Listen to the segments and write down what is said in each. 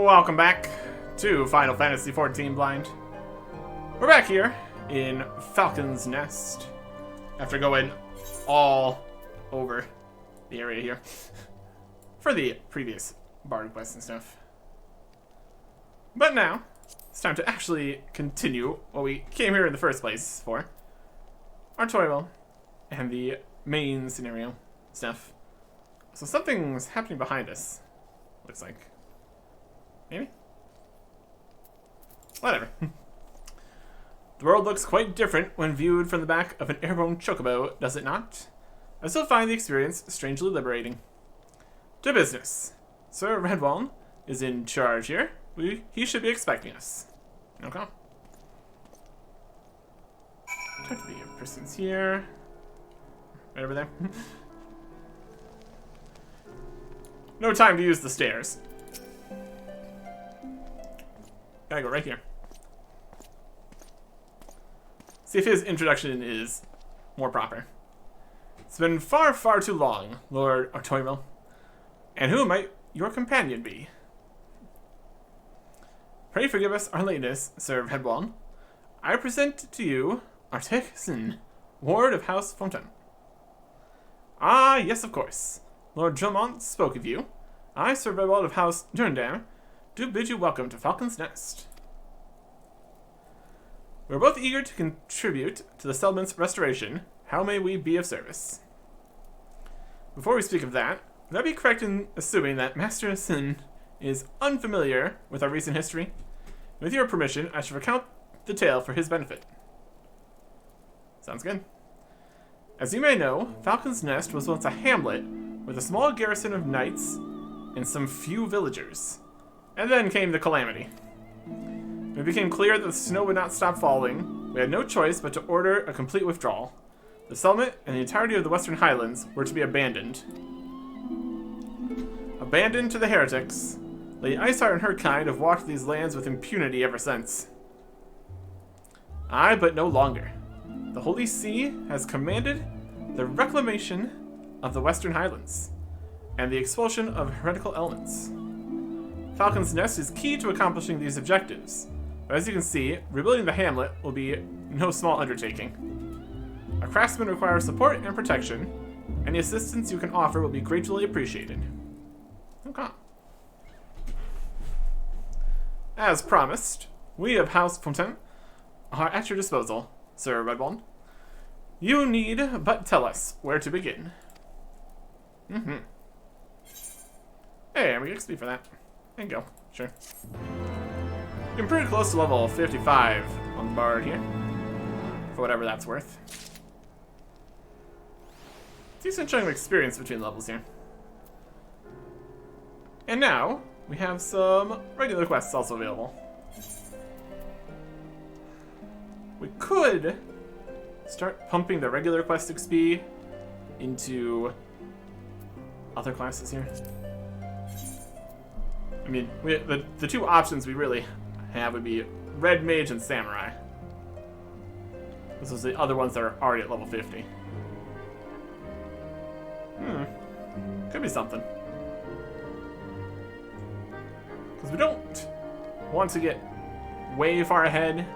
Welcome back to Final Fantasy XIV Blind. We're back here in Falcon's Nest after going all over the area here for the previous bard quests and stuff. But now, it's time to actually continue what we came here in the first place for. Our tutorial and the main scenario stuff. So something's happening behind us, looks like. Maybe? Whatever. The world looks quite different when viewed from the back of an airborne chocobo, does it not? I still find the experience strangely liberating. To business. Sir Redwall is in charge here. He should be expecting us. Okay. Talk to the persons here. Right over there. No time to use the stairs. Gotta go right here. See if his introduction is more proper. It's been far, far too long, Lord Artoimel. And who might your companion be? Pray forgive us our lateness, Sir Redwall. I present to you Artexin, Ward of House Fontaine. Ah, yes, of course. Lord Dromont spoke of you. I, Sir Redwall of House Durndam, do bid you welcome to Falcon's Nest. We're both eager to contribute to the settlement's restoration. How may we be of service? Before we speak of that, would I be correct in assuming that Master Sin is unfamiliar with our recent history? With your permission, I shall recount the tale for his benefit. Sounds good. As you may know, Falcon's Nest was once a hamlet with a small garrison of knights and some few villagers. And then came the calamity. When it became clear that the snow would not stop falling, we had no choice but to order a complete withdrawal. The settlement and the entirety of the Western Highlands were to be abandoned. Abandoned to the heretics, Lady Iceheart and her kind have walked these lands with impunity ever since. Aye, but no longer. The Holy See has commanded the reclamation of the Western Highlands and the expulsion of heretical elements. Falcon's Nest is key to accomplishing these objectives, but as you can see, rebuilding the hamlet will be no small undertaking. Our craftsmen require support and protection. Any assistance you can offer will be gratefully appreciated. Okay. As promised, we of House Fontaine are at your disposal, Sir Redwall. You need but tell us where to begin. Hey, we get XP for that. There you go. Sure. Getting pretty close to level 55 on the bard here. For whatever that's worth. Decent chunk of experience between levels here. And now, we have some regular quests also available. We could start pumping the regular quest XP into other classes here. I mean, the two options we really have would be Red Mage and Samurai. This is the other ones that are already at level 50. Could be something. Because we don't want to get way far ahead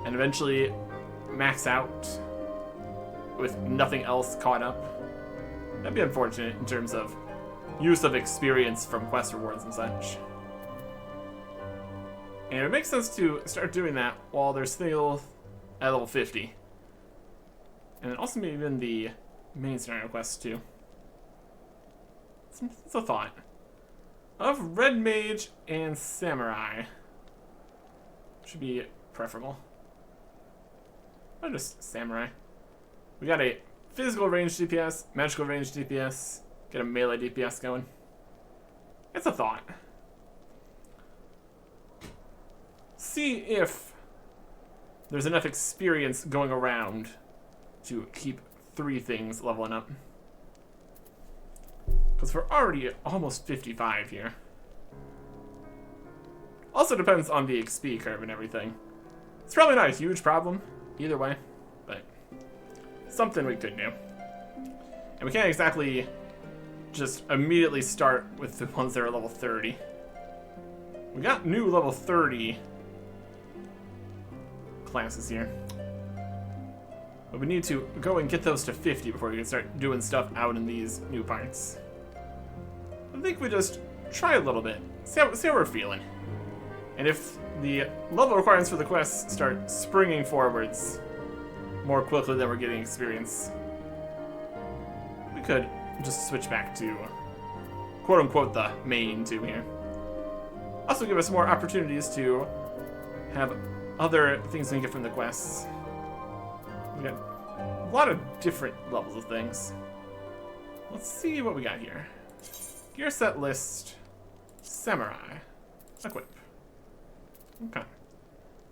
and eventually max out with nothing else caught up. That'd be unfortunate in terms of use of experience from quest rewards and such. And it makes sense to start doing that while they're still at level 50. And also maybe even the main scenario quests too. It's a thought. Of Red Mage and Samurai. Should be preferable. Or just Samurai. We got a physical range DPS, magical range DPS, get a melee DPS going. It's a thought. See if there's enough experience going around to keep 3 things leveling up. Because we're already at almost 55 here. Also depends on the XP curve and everything. It's probably not a huge problem either way, but something we could do. And we can't exactly just immediately start with the ones that are level 30. We got new level 30 classes here. But we need to go and get those to 50 before we can start doing stuff out in these new parts. I think we just try a little bit, see how we're feeling. And if the level requirements for the quests start springing forwards more quickly than we're getting experience, we could just switch back to quote-unquote the main two here. Also give us more opportunities to have other things we can get from the quests. We got a lot of different levels of things. Let's see what we got here. Gear set list, samurai, equip. Okay.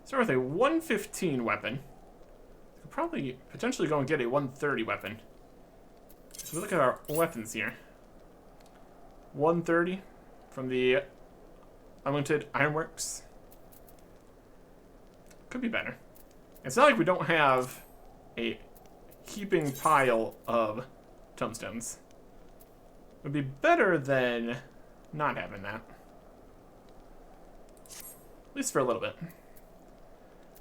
Start with a 115 weapon. Could probably potentially go and get a 130 weapon. So we look at our weapons here. 130 from the Unlimited Ironworks. Could be better. It's not like we don't have a heaping pile of tomestones. Would be better than not having that. At least for a little bit.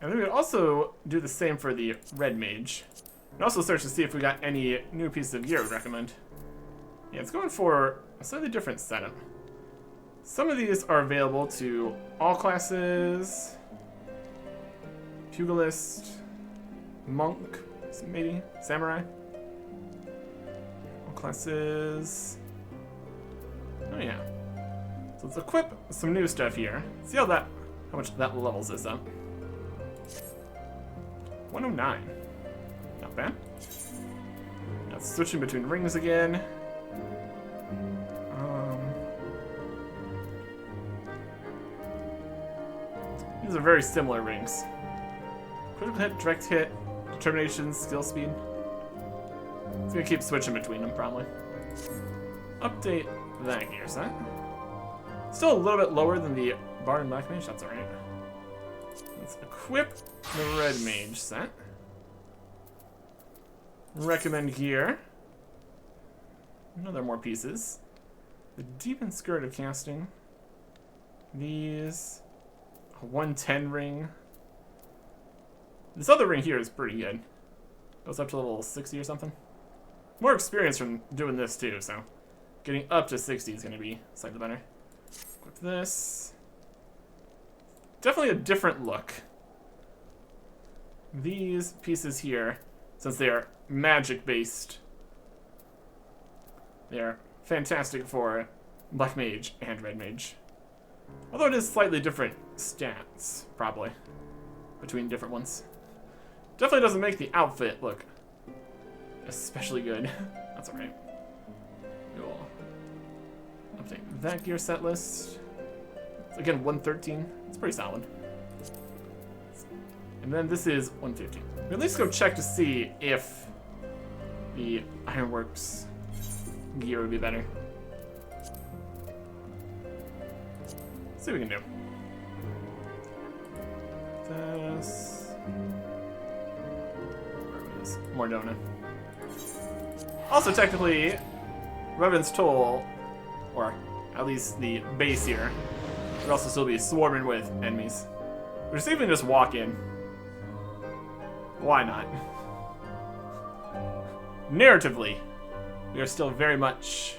And then we would also do the same for the Red Mage. And also search to see if we got any new pieces of gear I would recommend. Yeah, it's going for a slightly different setup. Some of these are available to all classes. Pugilist, Monk, maybe, Samurai. All classes. Oh yeah. So let's equip some new stuff here. See how much that levels this up. 109. Not bad. Now switching between rings again. These are very similar rings. Critical hit, direct hit, determination, skill speed. It's gonna keep switching between them probably. Update that gear set. Still a little bit lower than the Bard and Black Mage, that's alright. Let's equip the Red Mage set. Recommend gear. Another more pieces. The Deepened Skirt of Casting. These. A 110 ring. This other ring here is pretty good. Goes up to level 60 or something. More experience from doing this too, so getting up to 60 is going to be slightly better. Equip this. Definitely a different look. These pieces here, since they are magic based, they are fantastic for Black Mage and Red Mage. Although it is slightly different stats, probably, between different ones. Definitely doesn't make the outfit look especially good. That's alright. We'll update that gear set list. It's again 113. It's pretty solid. And then this is 115. We'll at least go check to see if the Ironworks gear would be better. See what we can do. This. Where is Mordona? Also, technically, Revan's Toll, or at least the base here, would also still be swarming with enemies. We're just even just walk in. Why not? Narratively, we are still very much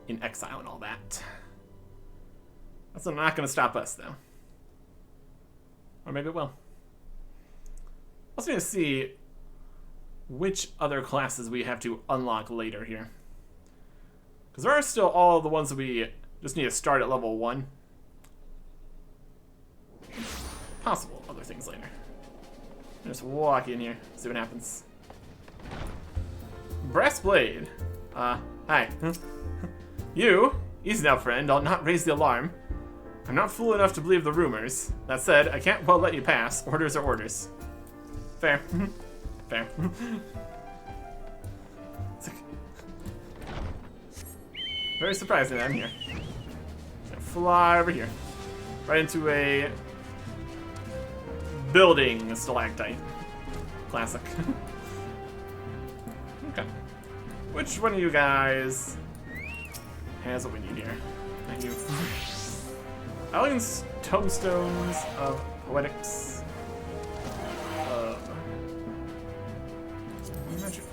in exile and all that. That's not going to stop us, though. Or maybe it will. Also need to see which other classes we have to unlock later here. Because there are still all the ones that we just need to start at level 1. Possible other things later. Just walk in here, see what happens. Brass Blade. Hi. You? Easy now, friend. I'll not raise the alarm. I'm not fool enough to believe the rumors. That said, I can't well let you pass. Orders are orders. Fair. Fair. Very surprising that I'm here. Gonna fly over here. Right into a building stalactite. Classic. Okay. Which one of you guys has what we need here? Thank you. Elegant tombstones of poetics. Magic.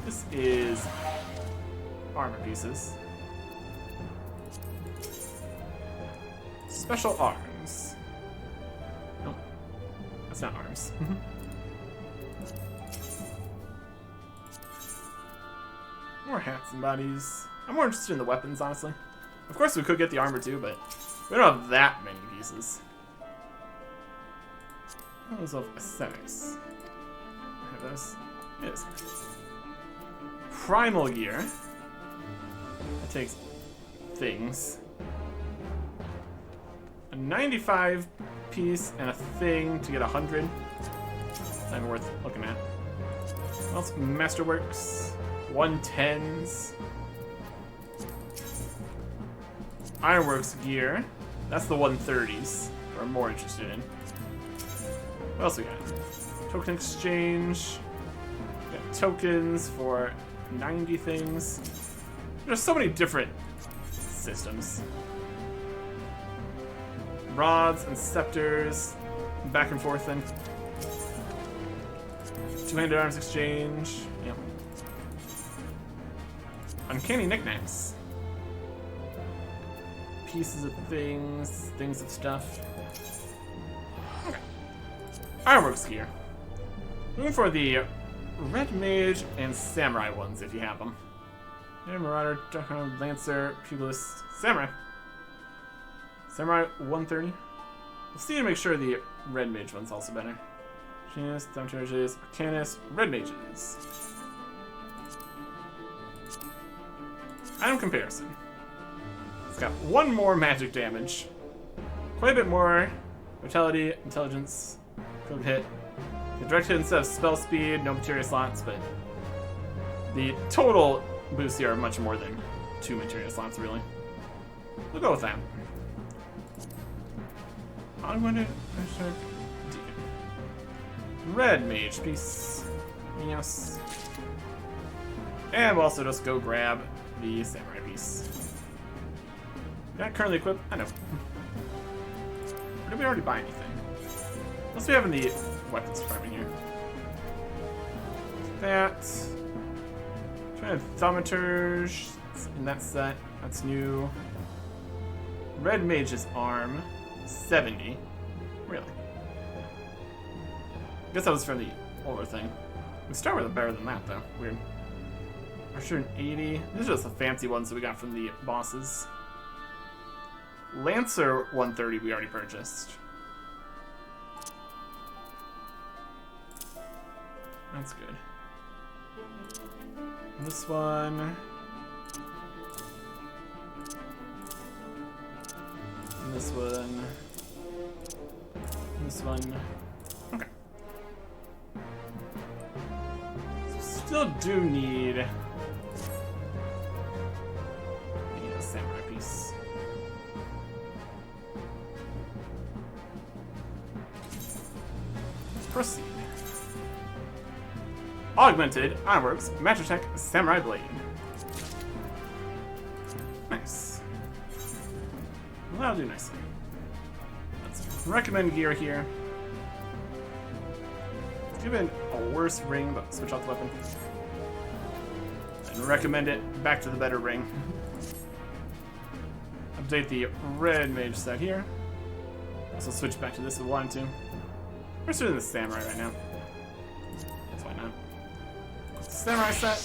This is armor pieces. Special arms. Nope. That's not arms. More hats and bodies. I'm more interested in the weapons, honestly. Of course, we could get the armor too, but we don't have that many pieces. Those of aesthetics. I have those. Yes. Primal gear. That takes things. A 95 piece and a thing to get 100. Not even worth looking at. What else? Masterworks. 110s. Ironworks gear. That's the 130s. We're more interested in. What else we got? Token exchange. We got tokens for 90 things. There's so many different systems. Rods and scepters. Back and forth then. Two-handed arms exchange. Yep. Uncanny knickknacks. Pieces of things, things of stuff. Okay. Ironworks gear. Looking for the Red Mage and Samurai ones if you have them. Yeah, Marauder, Darkhound, Lancer, Pugilist, Samurai. Samurai 130. We'll see to make sure the Red Mage one's also better. Machinist, Thaumaturges, Arcanist, Red Mages. Item comparison. It's got one more magic damage. Quite a bit more vitality, intelligence, code hit. The direct hit instead of spell speed, no materia slots, but the total boosts here are much more than 2 materia slots, really. We'll go with that. Augmented Deacon. Red Mage piece. Yes. And we'll also just go grab the Samurai piece. Not currently equipped? I know. Or did we already buy anything? Unless we have in the weapons department here. That. Trying to Thaumaturge in that set. That's new. Red Mage's arm. 70. Really? I guess that was from the older thing. We start with a better than that, though. Weird. Archer an 80. These are just the fancy ones that we got from the bosses. Lancer 130 we already purchased. That's good. And this one. And this one. And this one. Okay. So still do need a samurai piece. Let's proceed. Augmented Ironworks Magic Tech Samurai Blade. Nice. Well, that'll do nicely. Let's recommend gear here. Given a worse ring, but switch out the weapon. And recommend it back to the better ring. Update the Red Mage set here. Also switch back to this if we wanted to. We're still in the Samurai right now. That's why not. Samurai set.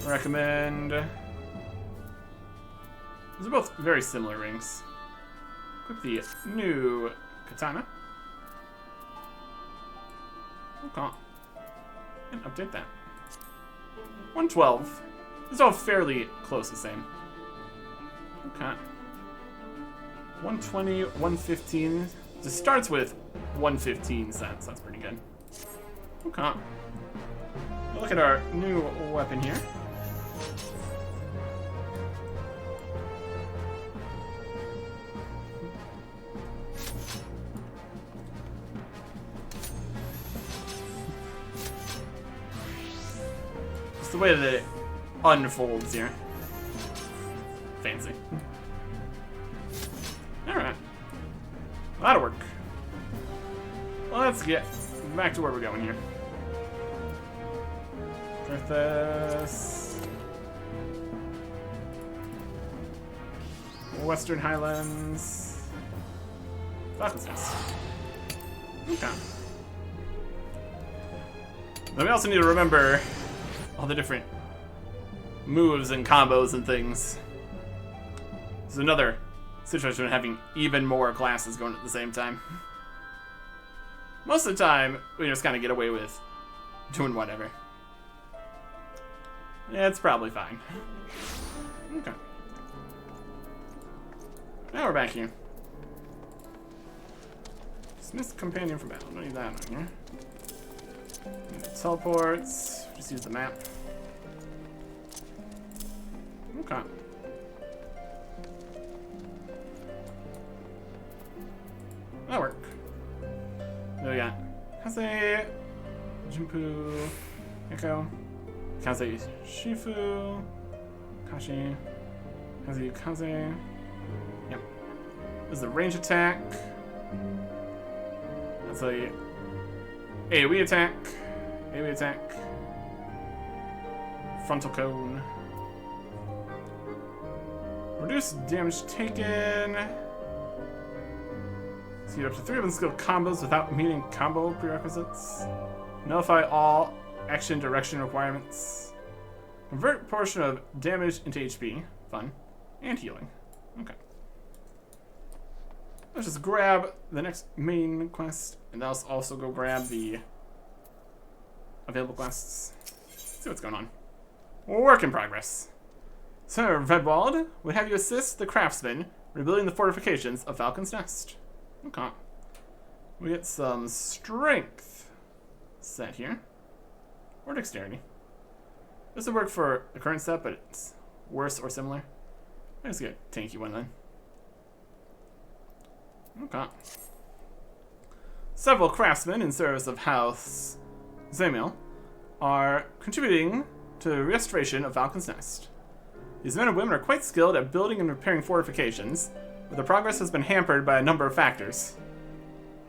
Recommend. These are both very similar rings. Equip the new katana. Okay. And update that. 112. These are all fairly close the same. Okay. 120, 115. This starts with 115 cents. That's pretty good. Okay. Look at our new weapon here. Just the way that it unfolds here. Fancy. fancy. Alright. That'll work. Let's get back to where we're going here. Griffiths. Western Highlands. Falcon's Nest. Okay. Then we also need to remember all the different moves and combos and things. This is another situation of having even more classes going at the same time. Most of the time, we just kind of get away with doing whatever. Yeah, it's probably fine. Okay. Now we're back here. Dismiss companion from battle. Don't need that on here. Teleports. Just use the map. Okay. That'll work. There we got Kaze, Jinpu, Echo, Kaze Shifu, Kashi, Kaze. Yep. This is a range attack. That's a AoE attack. AoE attack. Frontal cone. Reduce damage taken. Speed up to 3 unskilled combos without meeting combo prerequisites. Nullify all action direction requirements. Convert portion of damage into HP. Fun. And healing. Okay. Let's just grab the next main quest, and let's also go grab the available quests. See what's going on. Work in progress. Sir Redwald would have you assist the craftsman rebuilding the fortifications of Falcon's Nest. Okay. We get some strength set here. Or dexterity. This would work for the current set, but it's worse or similar. Let's get a tanky one then. Okay. Several craftsmen in service of House Zamiel are contributing to the restoration of Falcon's Nest. These men and women are quite skilled at building and repairing fortifications, but their progress has been hampered by a number of factors.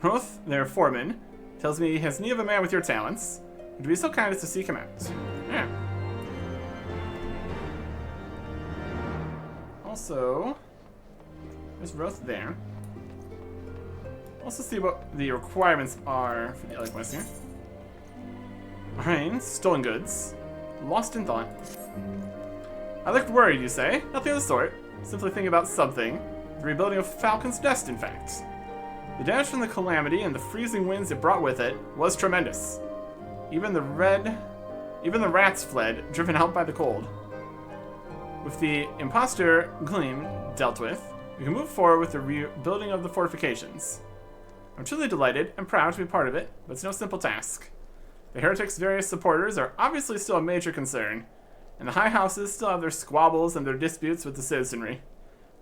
Roth, their foreman, tells me he has need of a man with your talents, and to be so kind as to seek him out. Yeah. Also, there's Roth there. Also see what the requirements are for the other quest here. Alright, stolen goods. Lost in thought. I looked worried, you say? Nothing of the sort. Simply thinking about something. The rebuilding of Falcon's Nest, in fact. The damage from the calamity and the freezing winds it brought with it was tremendous. Even the rats fled, driven out by the cold. With the imposter Gleam dealt with, we can move forward with the rebuilding of the fortifications. I'm truly delighted and proud to be part of it, but it's no simple task. The heretics' various supporters are obviously still a major concern, and the high houses still have their squabbles and their disputes with the citizenry.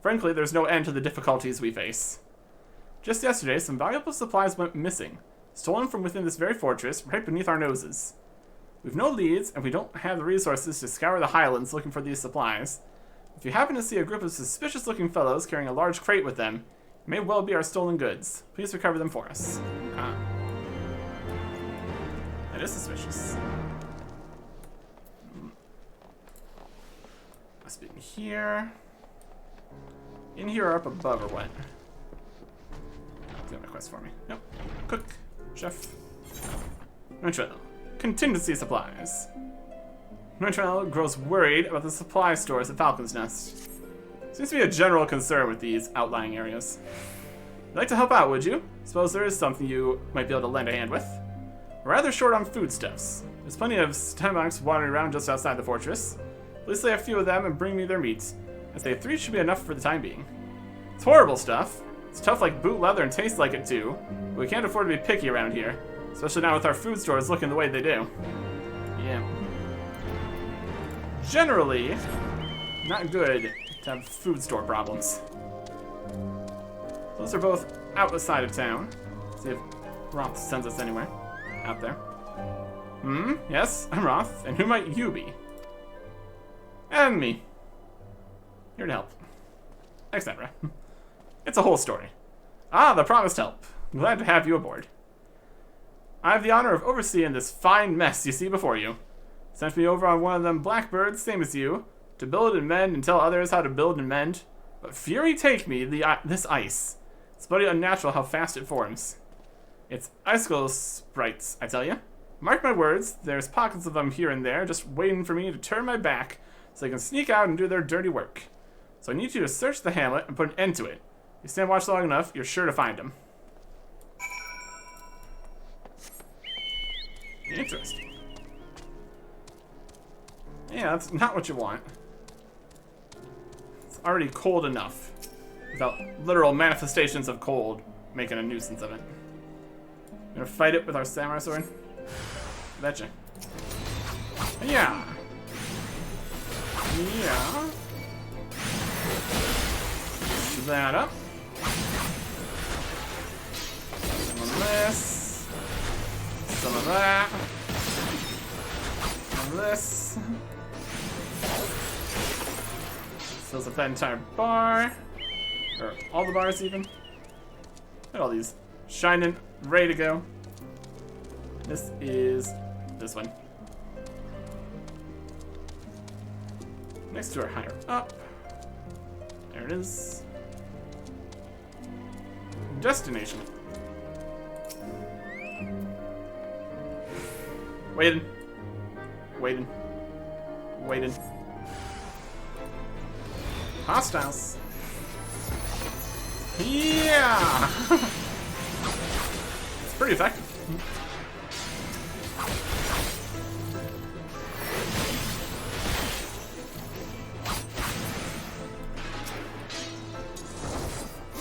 Frankly, there's no end to the difficulties we face. Just yesterday, some valuable supplies went missing, stolen from within this very fortress, right beneath our noses. We've no leads, and we don't have the resources to scour the highlands looking for these supplies. If you happen to see a group of suspicious-looking fellows carrying a large crate with them, it may well be our stolen goods. Please recover them for us. That is suspicious. Must be in here. In here or up above or what? Do you have a quest for me? Nope. Cook. Chef. Notrell. Contingency supplies. Notrell grows worried about the supply stores at Falcon's Nest. Seems to be a general concern with these outlying areas. You'd like to help out, would you? Suppose there is something you might be able to lend a hand with. We're rather short on foodstuffs. There's plenty of stomachs wandering around just outside the fortress. Please slay a few of them and bring me their meat. I'd say 3 should be enough for the time being. It's horrible stuff. It's tough like boot leather and tastes like it too. But we can't afford to be picky around here. Especially now with our food stores looking the way they do. Yeah. Generally, not good to have food store problems. Those are both outside of town. See if Roth sends us anywhere. Out there. Yes, I'm Roth. And who might you be? And me. Here to help. etc. It's a whole story. Ah, the promised help. Glad to have you aboard. I have the honor of overseeing this fine mess you see before you. Sent me over on one of them blackbirds, same as you, to build and mend and tell others how to build and mend. But fury take me, this ice. It's bloody unnatural how fast it forms. It's icicle sprites, I tell you. Mark my words, there's pockets of them here and there just waiting for me to turn my back so they can sneak out and do their dirty work. So I need you to search the hamlet and put an end to it. If you stand watch long enough, you're sure to find them. Interesting. Yeah, that's not what you want. It's already cold enough without literal manifestations of cold making a nuisance of it. Gonna fight it with our samurai sword? Betcha. Yeah. Yeah. Push that up. Some of this. Some of that. Some of this. Fills up that entire bar. Or all the bars even. Look at all these shining, ready to go. This is this one. Next to our higher up. There it is. Destination. Waiting. Waiting. Waiting. Hostiles. Yeah! It's pretty effective.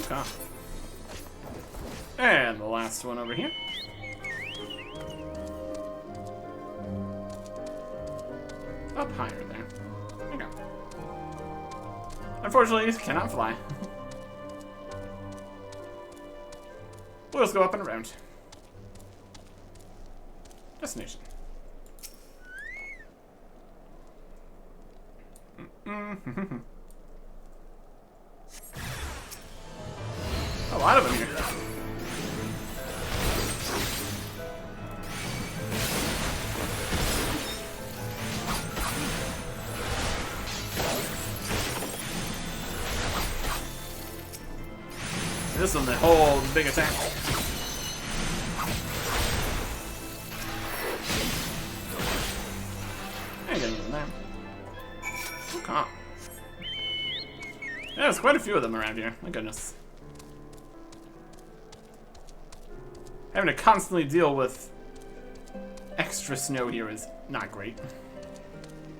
Okay. And the last one over here. Up higher there. There you go. Unfortunately, it cannot fly. We'll just go up and around. Destination. A lot of them here. This one, the whole big attack. I ain't getting in there. Okay. Yeah, there's quite a few of them around here. My goodness. Having to constantly deal with extra snow here is not great.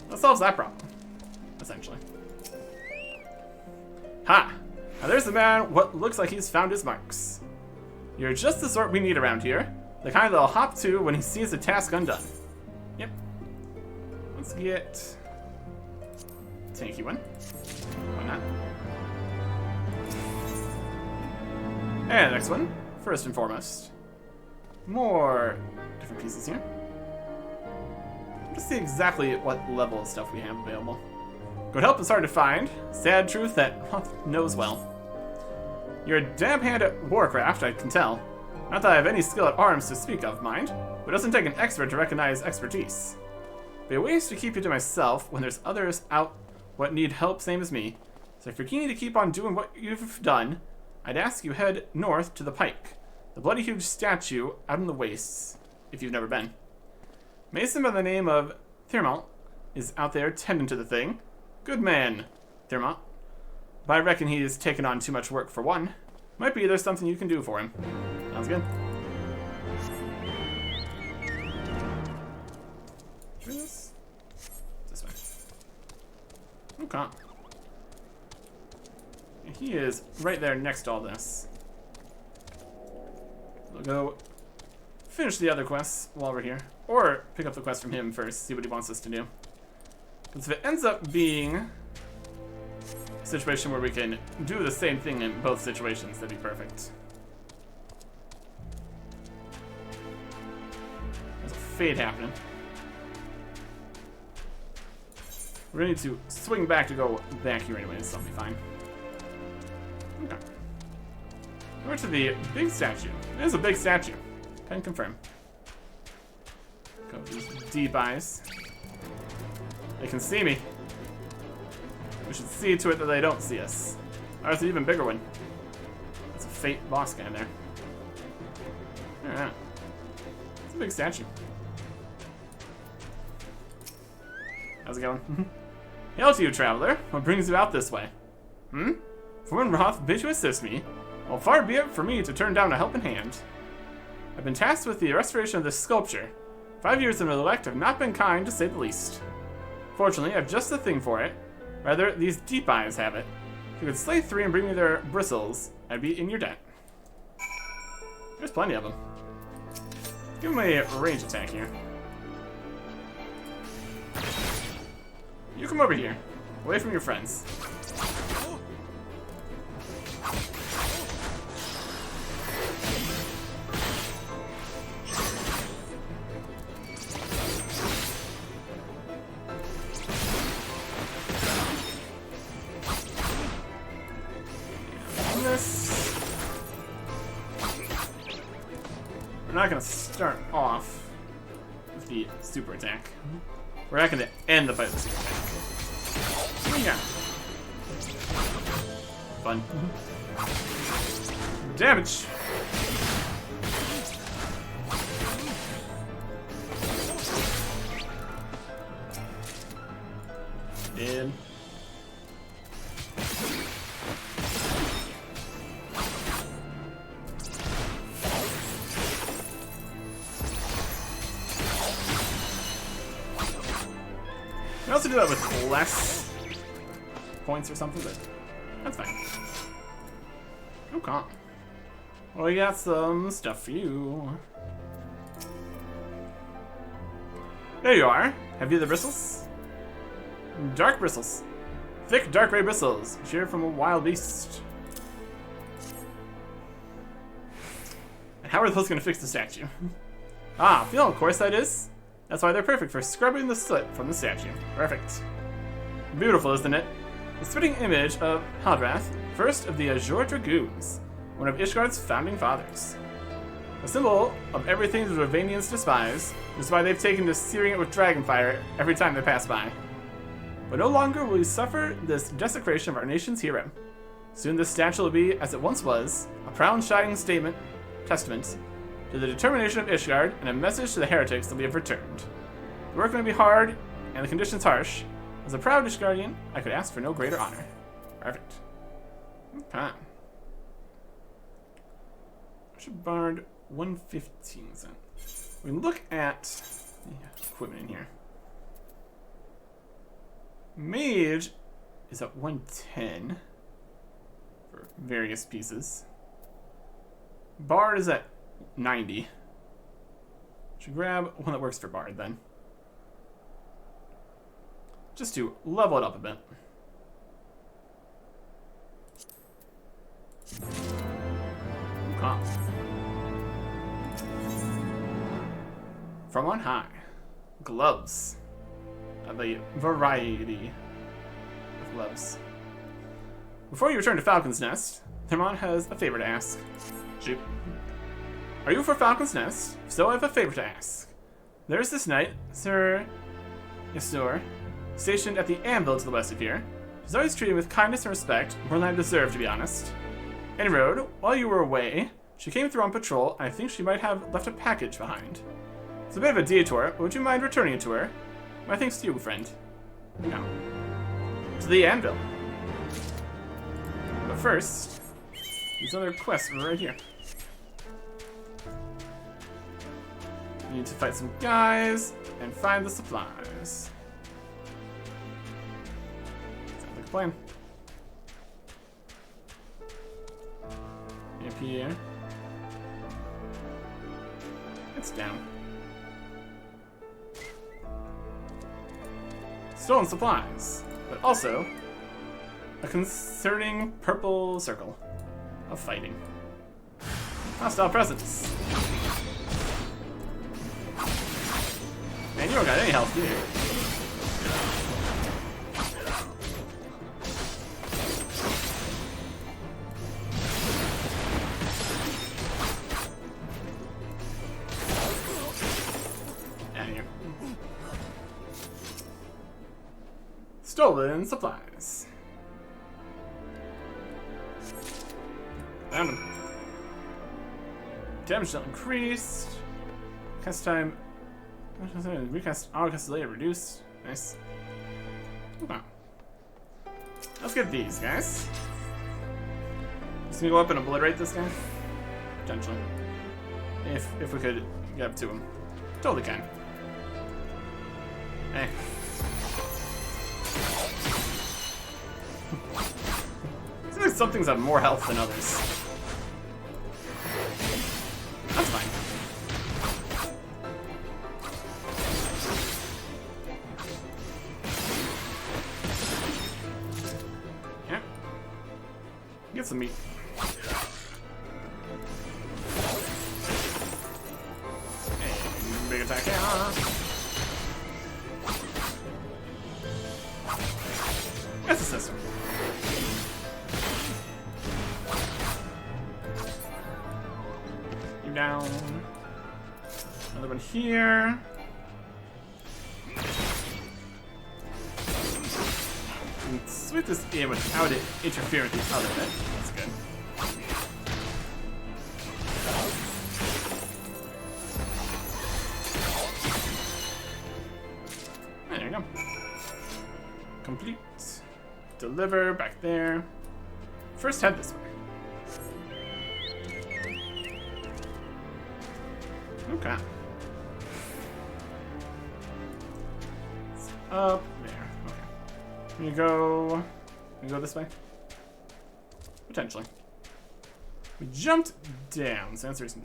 That solves that problem, essentially. Ha! Now there's the man, what looks like he's found his marks. You're just the sort we need around here. The kind that'll hop to when he sees the task undone. Yep. Let's get a tanky one. Why not? And the next one, first and foremost. More different pieces here. Let's see exactly what level of stuff we have available. Good help is hard to find. Sad truth that Hoth knows well. You're a damn hand at warcraft, I can tell. Not that I have any skill at arms to speak of, mind, but it doesn't take an expert to recognize expertise. Be a ways to keep you to myself when there's others out what need help same as me. So if you're keen to keep on doing what you've done, I'd ask you head north to the pike. The bloody huge statue out in the wastes, if you've never been. Mason by the name of Thermalt is out there tending to the thing. Good man, Thermalt. But I reckon he has taken on too much work for one. Might be there's something you can do for him. Sounds good. This way. Okay. He is right there next to all this. We'll go finish the other quests while we're here. Or pick up the quest from him first, see what he wants us to do. Because if it ends up being a situation where we can do the same thing in both situations, that'd be perfect. There's a fade happening. We're gonna need to swing back to go back here anyways, so I'll be fine. Over to the big statue. It is a big statue. Can confirm. Go with these deep eyes. They can see me. We should see to it that they don't see us. Or it's an even bigger one. That's a fate boss guy there. Alright. It's a big statue. How's it going? Hail to you, traveler. What brings you out this way? Foreman Roth bid to assist me. Well, far be it for me to turn down a helping hand. I've been tasked with the restoration of this sculpture. 5 years of neglect have not been kind, to say the least. Fortunately, I've just the thing for it. Rather, these deep eyes have it. If you could slay 3 and bring me their bristles, I'd be in your debt. There's plenty of them. Give him a range attack here. You come over here, away from your friends. We're not gonna start off with the super attack. We're not gonna end the fight with the super attack. Yeah. Fun. Damage. In. You can also do that with less points or something, but that's fine. Okay. Well, we got some stuff for you. There you are. Have you the bristles? Dark bristles. Thick, dark gray bristles. Sheared from a wild beast. And how are those going to fix the statue? Ah, feel, of course that is. That's why they're perfect for scrubbing the soot from the statue. Perfect. Beautiful, isn't it? The spitting image of Hadrath, first of the Azure Dragoons, one of Ishgard's founding fathers. A symbol of everything the Ravanians despise, which is why they've taken to searing it with dragonfire every time they pass by. But no longer will we suffer this desecration of our nation's hero. Soon this statue will be, as it once was, a proud shining testament to the determination of Ishgard and a message to the heretics that we have returned. The work may be hard and the conditions harsh. As a proud Ishgardian, I could ask for no greater honor. Perfect. Okay. I should bard 115 then. We look at the equipment in here. Mage is at 110 for various pieces. Bard is at 90. Should grab one that works for Bard then. Just to level it up a bit. Okay. From on high. Gloves. Of a variety of gloves. Before you return to Falcon's Nest, Thermon has a favor to ask. Shoot. Are you for Falcon's Nest? If so, I have a favor to ask. There is this knight, Sir Yasur, stationed at the anvil to the west of here. She's always treated with kindness and respect, more than I deserve, to be honest. Any road, while you were away, she came through on patrol, and I think she might have left a package behind. It's a bit of a detour, but would you mind returning it to her? My thanks to you, friend. No. To the anvil. But first, these other quests are right here. You need to fight some guys and find the supplies. Sounds like a plan. Up here. It's down. Stolen supplies, but also a concerning purple circle of fighting. Hostile presence. Man, you don't got any health, do you? Stolen supplies. Found him. Damage dealt increased. Cast time. Recast auto-cast delay reduced. Nice. Okay. Let's get these guys. Just gonna go up and obliterate this guy? Potentially. If we could get up to him. Totally can. Eh. Seems like some things have more health than others. That's fine. Yeah. Get some meat. Hey, big attack. Yeah. That's a system. You down. Another one here. And sweep this in without it interfering with the other bit. That's good. There you go. Complete. Deliver back there. First head this way. Okay. It's up there. Okay. Can you go this way? Potentially. We jumped down, so answer is new.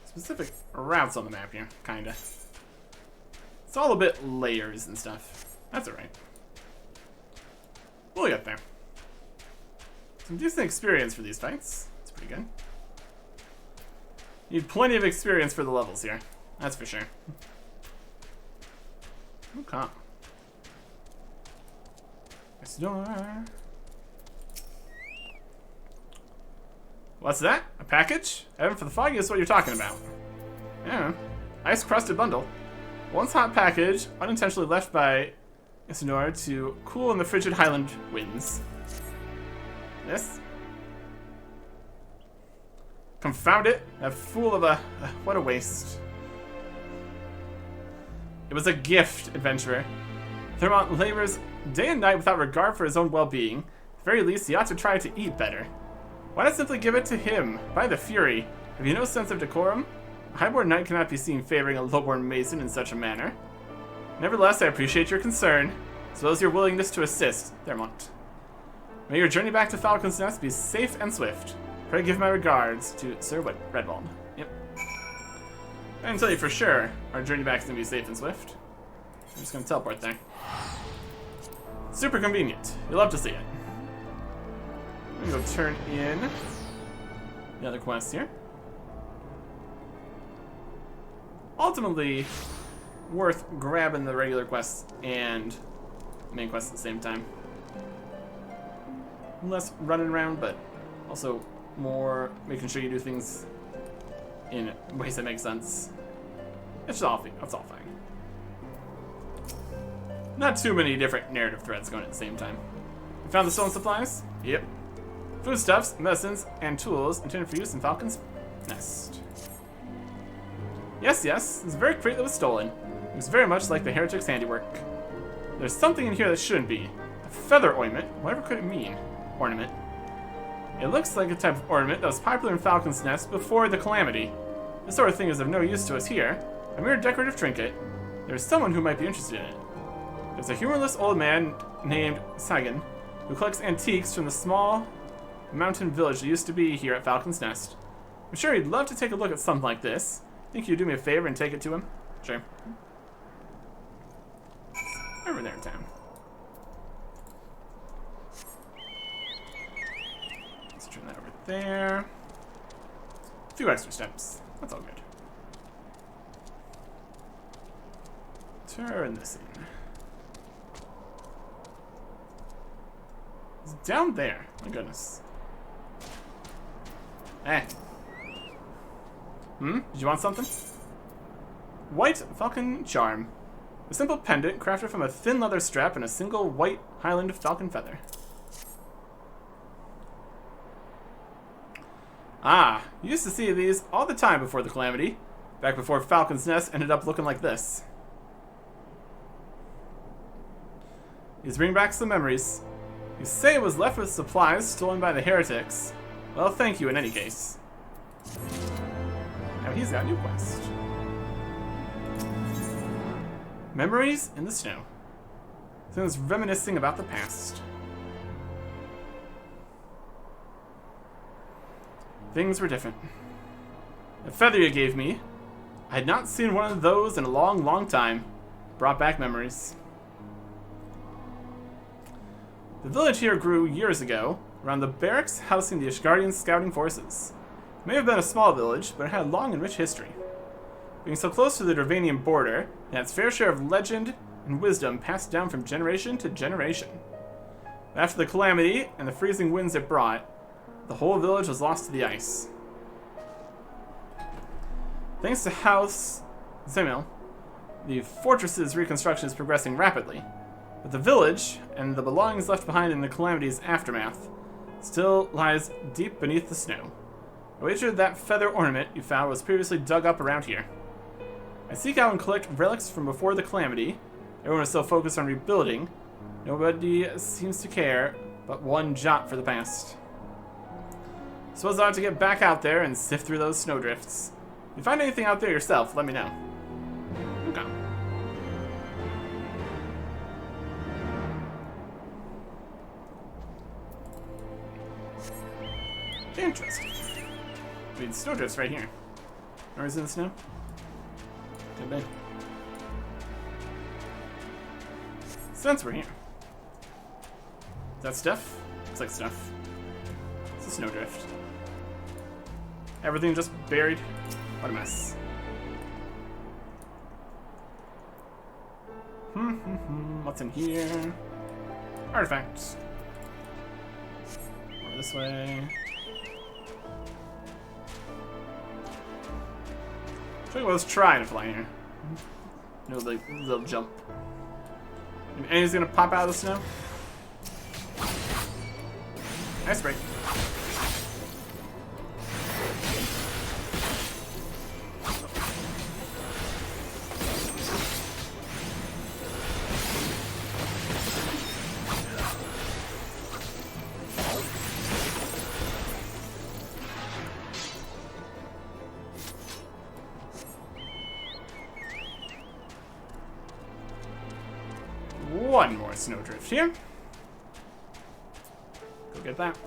Specific routes on the map here, kinda. It's all a bit layers and stuff. That's alright. We'll get there. Some decent experience for these fights. It's pretty good. Need plenty of experience for the levels here. That's for sure. Okay. This door. What's that? A package? Evan, for the foggy is what you're talking about. Yeah. Ice crusted bundle. Once hot package, unintentionally left by Isidore to cool in the frigid highland winds. This? Confound it! That fool of a... what a waste. It was a gift, adventurer. Thermont labors day and night without regard for his own well-being. At the very least, he ought to try to eat better. Why not simply give it to him? By the Fury. Have you no sense of decorum? A highborn knight cannot be seen favoring a lowborn mason in such a manner. Nevertheless, I appreciate your concern, as well as your willingness to assist, Thermont. May your journey back to Falcon's Nest be safe and swift. Pray give my regards to Sir Redwald. Yep. I can tell you for sure, our journey back is going to be safe and swift. I'm just going to teleport there. Super convenient. You'll love to see it. I'm going to go turn in the other quest here. Ultimately, worth grabbing the regular quests and main quests at the same time. Less running around, but also more making sure you do things in ways that make sense. It's all fine. Not too many different narrative threads going at the same time. You found the stolen supplies? Yep. Foodstuffs, medicines, and tools intended for use in Falcon's Nest. Yes, this very crate that was stolen. It was very much like the heretic's handiwork. There's something in here that shouldn't be. A feather ointment, whatever could it mean? Ornament. It looks like a type of ornament that was popular in Falcon's Nest before the calamity. This sort of thing is of no use to us here. A mere decorative trinket. There's someone who might be interested in it. There's a humorless old man named Sagan who collects antiques from the small mountain village that used to be here at Falcon's Nest. I'm sure he'd love to take a look at something like this. Think you'd do me a favor and take it to him? Sure. Over there in town. Let's turn that over there. A few extra steps. That's all good. Turn this in. It's down there. My goodness. Eh. Did you want something? white Falcon charm. A simple pendant crafted from a thin leather strap and a single white Highland falcon feather. Ah, you used to see these all the time before the Calamity. Back before Falcon's Nest ended up looking like this. These bring back some memories. You say it was left with supplies stolen by the heretics. Well, thank you in any case. Now he's got a new quest. Memories in the snow. Someone's reminiscing about the past. Things were different. The feather you gave me, I had not seen one of those in a long, long time. Brought back memories. The village here grew years ago, around the barracks housing the Ishgardian scouting forces. It may have been a small village, but it had a long and rich history. Being so close to the Dervanian border, it had its fair share of legend and wisdom passed down from generation to generation. But after the Calamity and the freezing winds it brought, the whole village was lost to the ice. Thanks to House Zemil, the fortress's reconstruction is progressing rapidly, but the village, and the belongings left behind in the Calamity's aftermath, still lies deep beneath the snow. I wager that feather ornament you found was previously dug up around here. I seek out and collect relics from before the Calamity. Everyone is so focused on rebuilding, nobody seems to care but one jot for the past. Suppose I ought to get back out there and sift through those snowdrifts. If you find anything out there yourself, let me know. Okay. Interesting. I mean, snowdrifts right here. Or is it in the snow? Could be. Since we're here. Is that stuff? Looks like stuff. It's a snowdrift. Everything just buried. What a mess. What's in here? Artifacts. Over this way. I think I was trying to fly here. No, like, little jump. And he's gonna pop out of the snow. Ice break. One more snowdrift here. Go get that.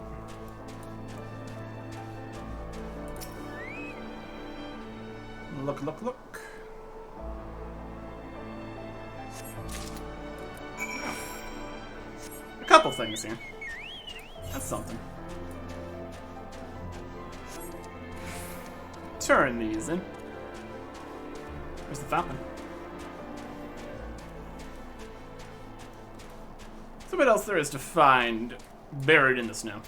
Look, look, look. A couple things here. That's something. Turn these in. Where's the Falcon? So what else there is to find buried in the snow?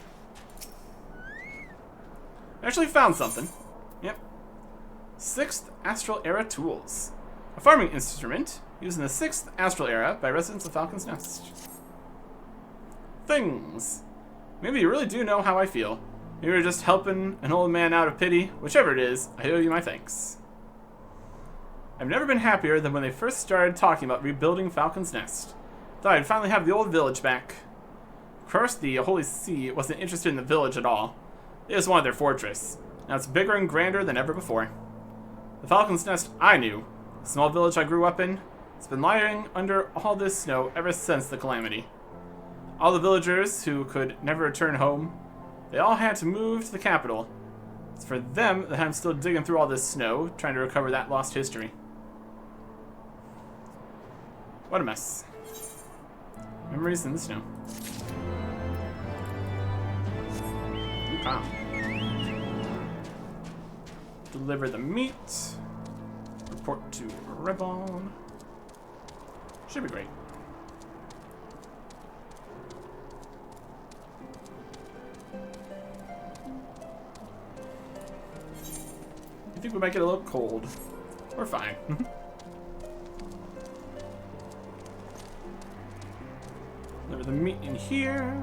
I actually found something. Yep. 6th Astral Era Tools. A farming instrument used in the 6th Astral Era by residents of Falcon's Nest. Things. Maybe you really do know how I feel. Maybe you're just helping an old man out of pity. Whichever it is, I owe you my thanks. I've never been happier than when they first started talking about rebuilding Falcon's Nest. Thought I'd finally have the old village back. Of course, the Holy See wasn't interested in the village at all. They just wanted their fortress. Now it's bigger and grander than ever before. The Falcon's Nest I knew, the small village I grew up in, it's been lying under all this snow ever since the Calamity. All the villagers who could never return home, they all had to move to the capital. It's for them that I'm still digging through all this snow, trying to recover that lost history. What a mess. Memories in the snow. Okay. Deliver the meat. Report to Ribbon. Should be great. I think we might get a little cold. We're fine. some meat in here.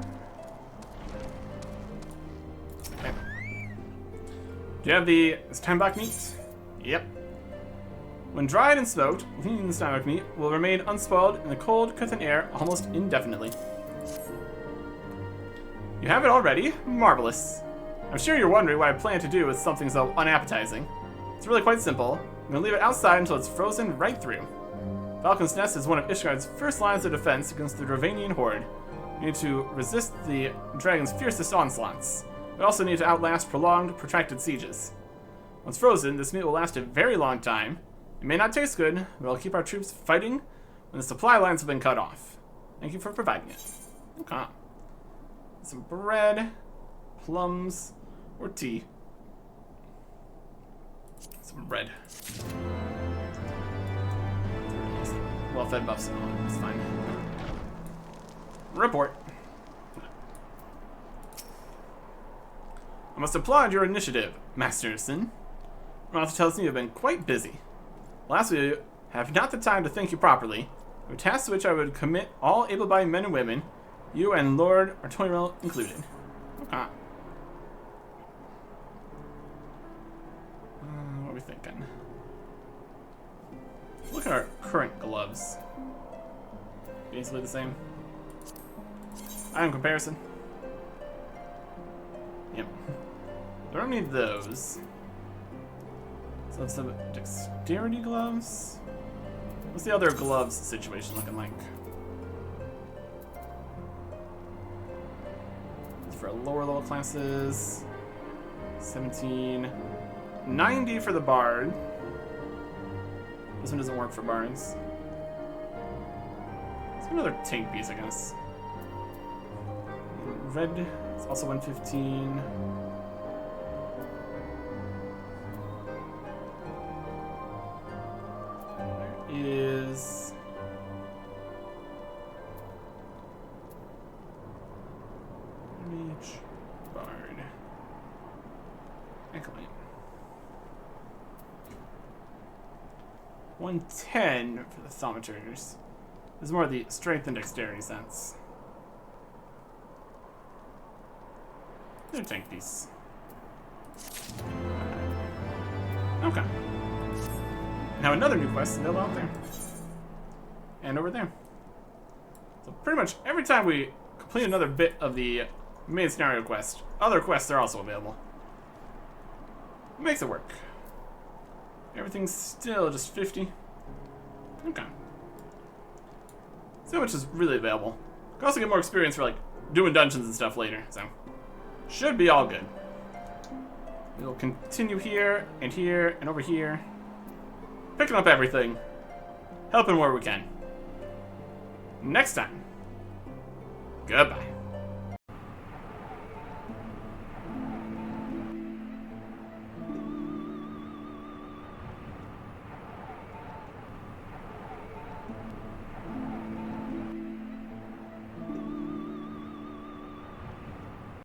Okay. Do you have the steinbach meat? Yep. When dried and smoked, lean steinbach meat will remain unspoiled in the cold Kuthan air almost indefinitely. You have it already? Marvelous. I'm sure you're wondering what I plan to do with something so unappetizing. It's really quite simple. I'm going to leave it outside until it's frozen right through. Falcon's Nest is one of Ishgard's first lines of defense against the Dravanian horde. You need to resist the dragon's fiercest onslaughts. We also need to outlast prolonged, protracted sieges. Once frozen, this meat will last a very long time. It may not taste good, but it'll keep our troops fighting when the supply lines have been cut off. Thank you for providing it. Okay. Some bread, plums, or tea. Some bread. Well-fed buffs and all. It's fine. Report. I must applaud your initiative, Master Sin. Martha tells me you've been quite busy. Last we have not the time to thank you properly. A task to which I would commit all able-bodied men and women, you and Lord Artoriel included. Okay. What are we thinking? Look at our current gloves. Basically the same. Item comparison. Yep. I don't need those. So let's have dexterity gloves. What's the other gloves situation looking like? For lower level classes. 17. 90 for the bard. This one doesn't work for bards. Let's get another tank piece, I guess. Red is also 115. There is Mage, Bard, Acolyte. 110 for the Thaumaturge. This is more the strength and dexterity sense. Another tank piece. Okay. Now another new quest is available out there. And over there. So pretty much every time we complete another bit of the main scenario quest, other quests are also available. It makes it work. Everything's still just 50. Okay. So much is really available. You can also get more experience for like doing dungeons and stuff later, so should be all good. We'll continue here and over here. Picking up everything. Helping where we can. Next time. Goodbye.